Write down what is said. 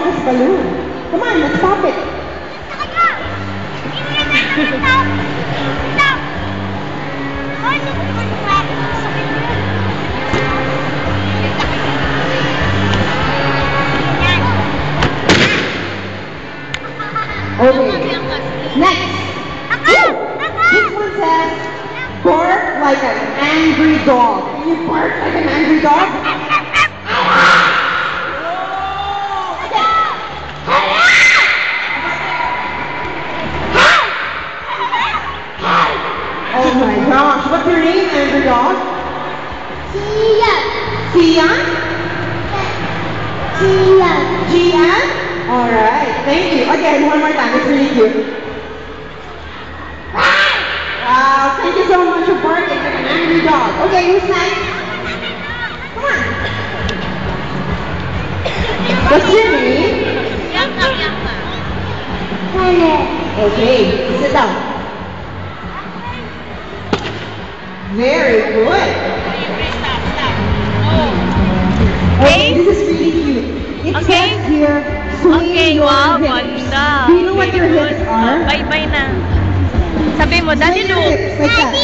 this balloon. Come on, let's pop it. Stop! Stop! Okay. Next. This one says, bark like an angry dog. Can you bark like an angry dog? Oh my gosh. What's your name, angry dog? Gian! Sian? Gian! Gian? Alright, thank you. Again, one more time. It's really cute. Wow, thank you so much for barking like an angry dog. Okay, who's next? Come on. What's your name? Bianca. Okay, sit down. Very good. Okay, this is really cute. It Okay. says here, swing Okay, your wow, hips. ganda. Do you know what your hips are? Bye-bye na. Sabi mo, Daddy Swing your Luke. hips like that.